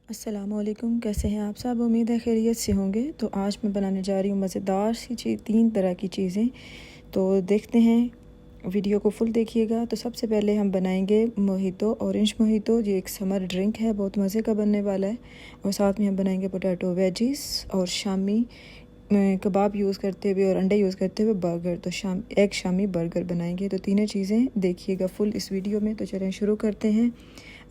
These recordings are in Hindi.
अस्सलामुअलैकुम, कैसे हैं आप सब। उम्मीद है खैरियत से होंगे। तो आज मैं बनाने जा रही हूँ मज़ेदार सी चीज़, 3 तरह की चीज़ें। तो देखते हैं, वीडियो को फुल देखिएगा। तो सबसे पहले हम बनाएंगे मोहितो, ऑरेंज मोहितो। ये एक समर ड्रिंक है, बहुत मज़े का बनने वाला है। और साथ में हम बनाएंगे पोटैटो वेजिस और शामी कबाब यूज़ करते हुए और अंडे यूज़ करते हुए बर्गर। तो एग शामी बर्गर बनाएंगे। तो तीनों चीज़ें देखिएगा फुल इस वीडियो में। तो चलें शुरू करते हैं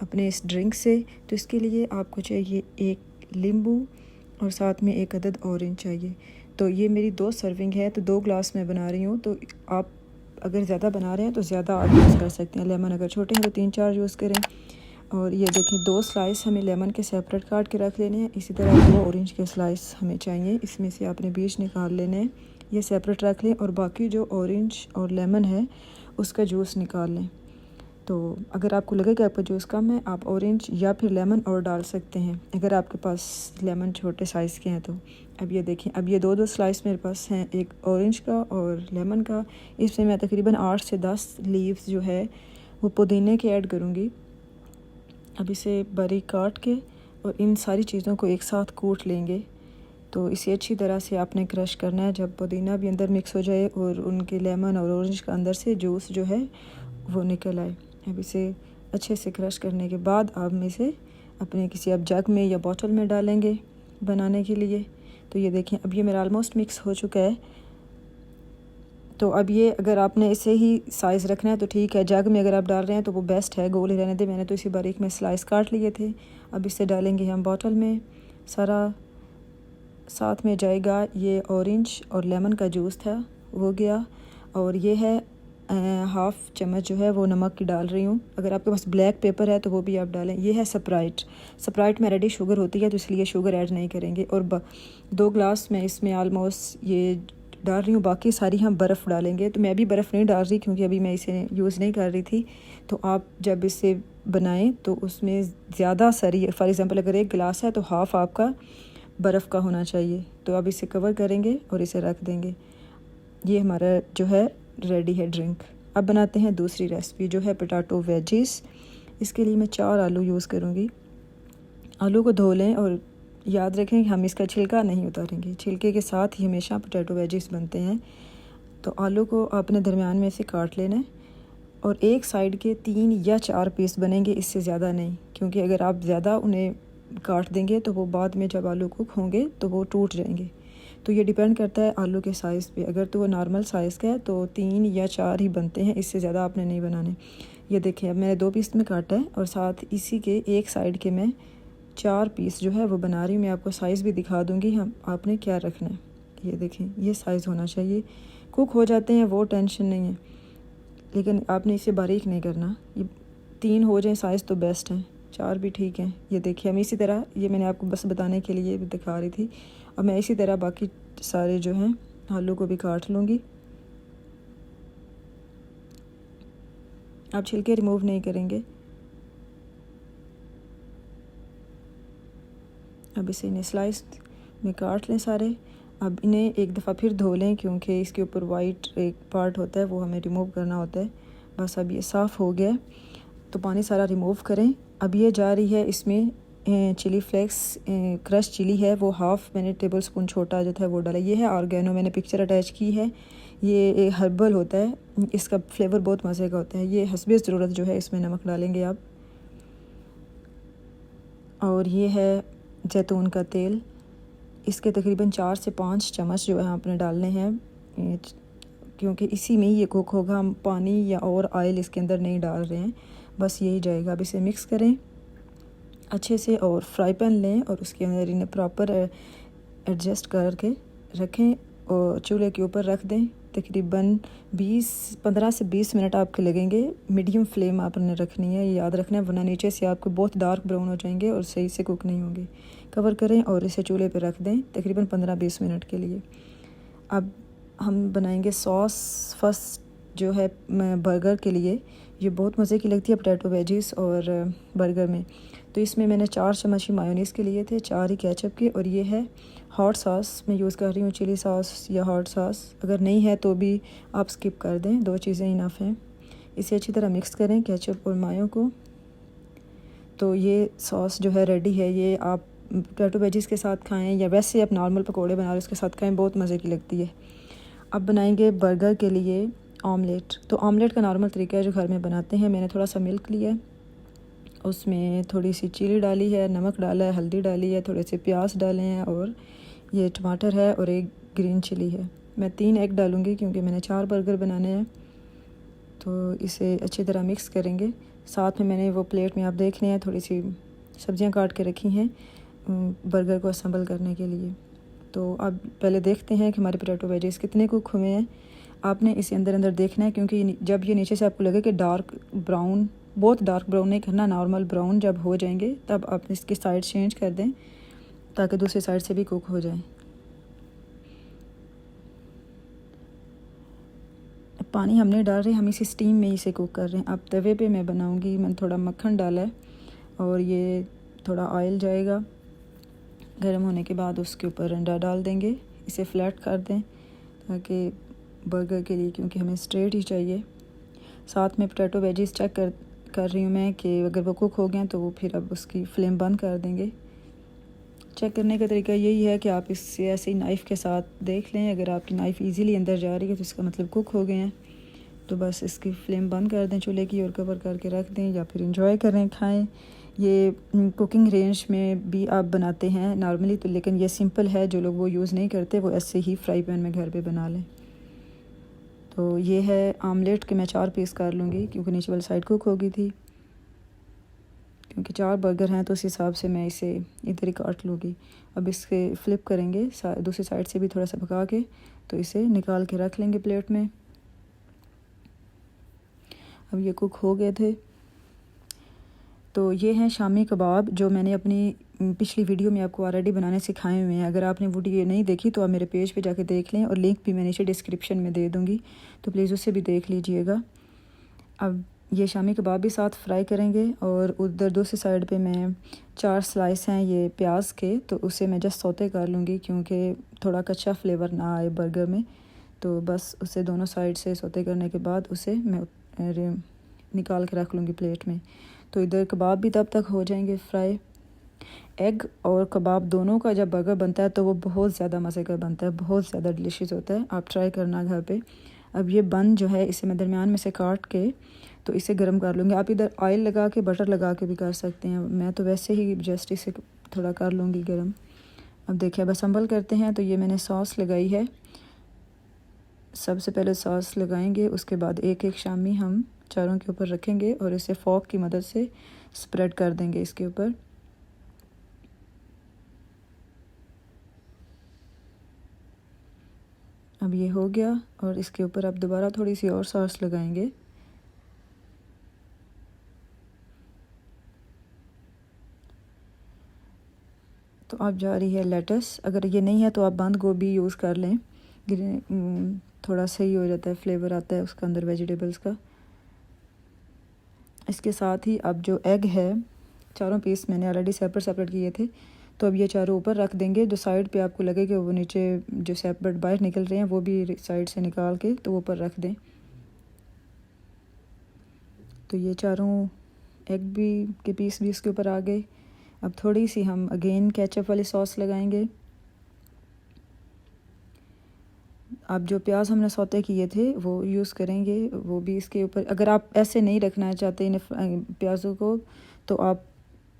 अपने इस ड्रिंक से। तो इसके लिए आपको चाहिए एक नींबू और साथ में एक अदद ऑरेंज चाहिए। तो ये मेरी 2 सर्विंग है, तो 2 ग्लास मैं बना रही हूँ। तो आप अगर ज़्यादा बना रहे हैं तो ज़्यादा आप यूज़ कर सकते हैं। लेमन अगर छोटे हैं तो 3-4 यूज़ करें। और ये देखिए 2 स्लाइस हमें लेमन के सेपरेट काट के रख लेने हैं। इसी तरह 2 ऑरेंज के स्लाइस हमें चाहिए, इसमें से आपने बीज निकाल लेने हैं, ये सेपरेट रख लें। और बाकी जो ऑरेंज और लेमन है उसका जूस निकाल लें। तो अगर आपको लगे कि आपका जूस कम है, आप ऑरेंज या फिर लेमन और डाल सकते हैं, अगर आपके पास लेमन छोटे साइज़ के हैं तो। अब ये देखें, अब ये 2-2 स्लाइस मेरे पास हैं, एक ऑरेंज का और लेमन का। इसमें मैं तकरीबन 8 से 10 लीव्स जो है वो पुदीने के ऐड करूँगी। अब इसे बारीक काट के और इन सारी चीज़ों को एक साथ कूट लेंगे। तो इसे अच्छी तरह से आपने क्रश करना है, जब पुदीना भी अंदर मिक्स हो जाए और उनके लेमन और ऑरेंज का अंदर से जूस जो है वो निकल आए। अब इसे अच्छे से क्रश करने के बाद आप में से अपने किसी अब जग में या बॉटल में डालेंगे बनाने के लिए। तो ये देखें, अब ये मेरा ऑलमोस्ट मिक्स हो चुका है। तो अब ये अगर आपने इसे ही साइज़ रखना है तो ठीक है, जग में अगर आप डाल रहे हैं तो वो बेस्ट है, गोल ही रहने दें। मैंने तो इसी बारीक में स्लाइस काट लिए थे। अब इसे डालेंगे हम बॉटल में। सारा साथ में जाएगा ये ऑरेंज और लेमन का जूस था वो गया। और ये है हाफ़ चम्मच जो है वो नमक की डाल रही हूँ। अगर आपके पास ब्लैक पेपर है तो वो भी आप डालें। ये है स्प्राइट में रेडी शुगर होती है, तो इसलिए शुगर ऐड नहीं करेंगे। और 2 ग्लास में इसमें आलमोस्ट ये डाल रही हूँ, बाकी सारी हम बर्फ़ डालेंगे। तो मैं भी बर्फ़ नहीं डाल रही क्योंकि अभी मैं इसे यूज़ नहीं कर रही थी। तो आप जब इसे बनाएं तो उसमें ज़्यादा सारी, फॉर एग्ज़ाम्पल अगर 1 गिलास है तो हाफ़ आपका बर्फ़ का होना चाहिए। तो अब इसे कवर करेंगे और इसे रख देंगे। ये हमारा जो है रेडी है ड्रिंक। अब बनाते हैं दूसरी रेसिपी जो है पोटैटो वेजिस। इसके लिए मैं 4 आलू यूज़ करूँगी। आलू को धो लें और याद रखें कि हम इसका छिलका नहीं उतारेंगे, छिलके के साथ ही हमेशा पोटैटो वेजिस बनते हैं। तो आलू को आपने दरमियान में से काट लेना है और एक साइड के 3 या 4 पीस बनेंगे, इससे ज़्यादा नहीं, क्योंकि अगर आप ज़्यादा उन्हें काट देंगे तो वो बाद में जब आलू कुक होंगे तो वो टूट जाएंगे। तो ये डिपेंड करता है आलू के साइज़ पे। अगर तो वो नॉर्मल साइज़ का है तो 3 या 4 ही बनते हैं, इससे ज़्यादा आपने नहीं बनाने। ये देखिए, अब मैंने 2 पीस में काटा है और साथ इसी के एक साइड के मैं 4 पीस जो है वो बना रही हूँ। मैं आपको साइज़ भी दिखा दूँगी हम आपने क्या रखना है। ये देखें, ये साइज़ होना चाहिए। कुक हो जाते हैं वो टेंशन नहीं है, लेकिन आपने इसे बारीक नहीं करना। ये 3 हो जाए साइज़ तो बेस्ट है, 4 भी ठीक है। ये देखिए, हम इसी तरह, ये मैंने आपको बस बताने के लिए भी दिखा रही थी। और मैं इसी तरह बाकी सारे जो हैं आलू को भी काट लूँगी। आप छिलके रिमूव नहीं करेंगे। अब इसे इन्हें स्लाइस में काट लें सारे। अब इन्हें एक दफ़ा फिर धो लें क्योंकि इसके ऊपर वाइट एक पार्ट होता है वो हमें रिमूव करना होता है। बस अब ये साफ़ हो गया, तो पानी सारा रिमूव करें। अब ये जा रही है इसमें चिली फ्लेक्स, क्रश चिली है वो हाफ़ मैंने टेबल स्पून छोटा जो था वो डाला। ये है ऑर्गेनो, मैंने पिक्चर अटैच की है। ये हर्बल होता है, इसका फ्लेवर बहुत मज़े का होता है। ये हस्बे ज़रूरत जो है इसमें नमक डालेंगे आप। और ये है जैतून का तेल, इसके तकरीबन 4 से 5 चम्मच जो है आपने डालने हैं, क्योंकि इसी में ही ये कुक होगा। हम पानी या और ऑयल इसके अंदर नहीं डाल रहे हैं, बस यही जाएगा। अब इसे मिक्स करें अच्छे से और फ्राई पैन लें और उसके अंदर इन्हें प्रॉपर एडजस्ट करके रखें और चूल्हे के ऊपर रख दें। तकरीबन 15 से 20 मिनट आपके लगेंगे। मीडियम फ्लेम आपने रखनी है, ये याद रखना है, वरना नीचे से आपके बहुत डार्क ब्राउन हो जाएंगे और सही से कुक नहीं होंगे। कवर करें और इसे चूल्हे पे रख दें तकरीबन 15-20 मिनट के लिए। अब हम बनाएंगे सॉस फर्स्ट जो है बर्गर के लिए। ये बहुत मज़े की लगती है पोटैटो वेजिस और बर्गर में। तो इसमें मैंने 4 चम्मच ही मायोनीज़ के लिए थे, 4 ही केचप के। और ये है हॉट सॉस, मैं यूज़ कर रही हूँ चिली सॉस या हॉट सॉस। अगर नहीं है तो भी आप स्किप कर दें, 2 चीज़ें इनफ हैं। इसे अच्छी तरह मिक्स करें केचप और मायो को। तो ये सॉस जो है रेडी है। ये आप पोटैटो वेजिस के साथ खाएं या वैसे आप नॉर्मल पकोड़े बना रहे उसके साथ खाएं, बहुत मज़े की लगती है। अब बनाएंगे बर्गर के लिए ऑमलेट। तो ऑमलेट का नॉर्मल तरीका है जो घर में बनाते हैं। मैंने थोड़ा सा मिल्क लिया है, उसमें थोड़ी सी चिली डाली है, नमक डाला है, हल्दी डाली है, थोड़े से प्याज डाले हैं और ये टमाटर है और एक ग्रीन चिली है। मैं 3 एग डालूँगी क्योंकि मैंने 4 बर्गर बनाने हैं। तो इसे अच्छी तरह मिक्स करेंगे। साथ में मैंने वो प्लेट में आप देख रहे हैं थोड़ी सी सब्जियां काट के रखी हैं बर्गर को असम्बल करने के लिए। तो अब पहले देखते हैं कि हमारे पोटैटो वेजिस कितने कुक हुए हैं। आपने इसे अंदर अंदर देखना है क्योंकि जब ये नीचे से आपको लगे कि डार्क ब्राउन, बहुत डार्क ब्राउन नहीं करना, नॉर्मल ब्राउन जब हो जाएंगे तब आप इसकी साइड चेंज कर दें ताकि दूसरी साइड से भी कुक हो जाए। पानी हम नहीं डाल रहे, हम इसी स्टीम में इसे कुक कर रहे हैं। अब तवे पे मैं बनाऊंगी, मैंने थोड़ा मक्खन डाला है और ये थोड़ा ऑयल जाएगा। गर्म होने के बाद उसके ऊपर अंडा डाल देंगे, इसे फ्लैट कर दें ताकि बर्गर के लिए, क्योंकि हमें स्ट्रेट ही चाहिए। साथ में पोटैटो वेजिस चेक कर रही हूँ मैं कि अगर वो कुक हो गए तो वो फिर अब उसकी फ्लेम बंद कर देंगे। चेक करने का तरीका यही है कि आप इससे ऐसे ही नाइफ़ के साथ देख लें। अगर आपकी नाइफ़ इजीली अंदर जा रही है तो इसका मतलब कुक हो गए हैं। तो बस इसकी फ्लेम बंद कर दें चूल्हे की और कवर करके रख दें या फिर इंजॉय करें, खाएं। ये कुकिंग रेंज में भी आप बनाते हैं नॉर्मली तो, लेकिन ये सिंपल है। जो लोग वो यूज़ नहीं करते वो ऐसे ही फ्राई पैन में घर पे बना लें। तो ये है आमलेट के मैं 4 पीस कर लूँगी क्योंकि नीचे वाली साइड कुक हो गई थी। क्योंकि 4 बर्गर हैं तो उस हिसाब से मैं इसे इधर ही काट लूँगी। अब इसके फ्लिप करेंगे दूसरी साइड से भी थोड़ा सा पका के, तो इसे निकाल के रख लेंगे प्लेट में। अब ये कुक हो गए थे। तो ये हैं शामी कबाब जो मैंने अपनी पिछली वीडियो में आपको ऑलरेडी बनाने सिखाए हुए हैं। अगर आपने वीडियो नहीं देखी तो आप मेरे पेज पे जाके देख लें और लिंक भी मैं नीचे डिस्क्रिप्शन में दे दूँगी, तो प्लीज़ उससे भी देख लीजिएगा। अब ये शामी कबाब भी साथ फ्राई करेंगे और उधर दूसरी साइड पे मैं 4 स्लाइस हैं ये प्याज के, तो उसे मैं जस्ट सौते कर लूँगी क्योंकि थोड़ा कच्चा फ्लेवर ना आए बर्गर में। तो बस उसे दोनों साइड से सौते करने के बाद उसे मैं निकाल के रख लूँगी प्लेट में। तो इधर कबाब भी तब तक हो जाएंगे फ्राई। एग और कबाब दोनों का जब बर्गर बनता है तो वो बहुत ज़्यादा मज़े का बनता है, बहुत ज़्यादा डिलीशियस होता है। आप ट्राई करना घर पे। अब ये बन जो है इसे मैं दरमियान में से काट के तो इसे गर्म कर लूँगी। आप इधर ऑयल लगा के बटर लगा के भी कर सकते हैं, मैं तो वैसे ही जस्ट इसे थोड़ा कर लूँगी गर्म। अब देखिए अब असम्बल करते हैं। तो ये मैंने सॉस लगाई है, सबसे पहले सॉस लगाएंगे, उसके बाद एक एक शामी हम चारों के ऊपर रखेंगे और इसे फोक की मदद से स्प्रेड कर देंगे इसके ऊपर। अब ये हो गया और इसके ऊपर अब दोबारा थोड़ी सी और सॉस लगाएंगे। तो अब जा रही है लेटस। अगर ये नहीं है तो आप बंद गोभी यूज़ कर लें, थोड़ा सही हो जाता है, फ्लेवर आता है उसका अंदर वेजिटेबल्स का। इसके साथ ही अब जो एग है 4 पीस मैंने ऑलरेडी सेपरेट किए थे, तो अब ये चारों ऊपर रख देंगे। जो साइड पे आपको लगे कि वो नीचे जो सेपरेट बाहर निकल रहे हैं वो भी साइड से निकाल के तो वो ऊपर रख दें। तो ये चारों एग भी के पीस भी इसके ऊपर आ गए। अब थोड़ी सी हम अगेन केचप वाली सॉस लगाएंगे। अब जो प्याज हमने सौते किए थे वो यूज़ करेंगे, वो भी इसके ऊपर। अगर आप ऐसे नहीं रखना चाहते इन्हें प्याज़ों को तो आप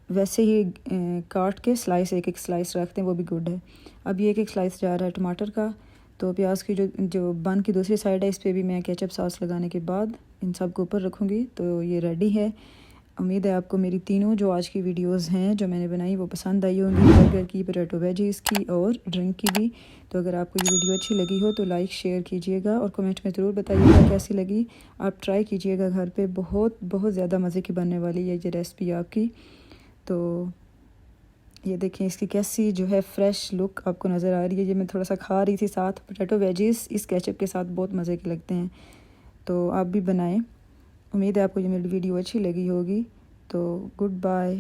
वैसे ही काट के स्लाइस एक एक स्लाइस रखते हैं, वो भी गुड है। अब ये एक एक स्लाइस जा रहा है टमाटर का। तो प्याज की जो बन की दूसरी साइड है इस पर भी मैं केचप सॉस लगाने के बाद इन सब को ऊपर रखूँगी। तो ये रेडी है। उम्मीद है आपको मेरी तीनों जो आज की वीडियोस हैं जो मैंने बनाई वो पसंद आई होंगी, बर्गर की, पोटैटो वेजीज की और ड्रिंक की भी। तो अगर आपको ये वीडियो अच्छी लगी हो तो लाइक शेयर कीजिएगा और कमेंट में ज़रूर बताइएगा कैसी लगी। आप ट्राई कीजिएगा घर पे, बहुत बहुत ज़्यादा मज़े की बनने वाली है ये रेसिपी आपकी। तो ये देखें इसकी कैसी जो है फ्रेश लुक आपको नज़र आ रही है। ये मैं थोड़ा सा खा रही थी साथ पोटैटो वेजीज, इस केचप के साथ बहुत मज़े के लगते हैं। तो आप भी बनाएं। उम्मीद है आपको ये मेरी वीडियो अच्छी लगी होगी। तो गुड बाय।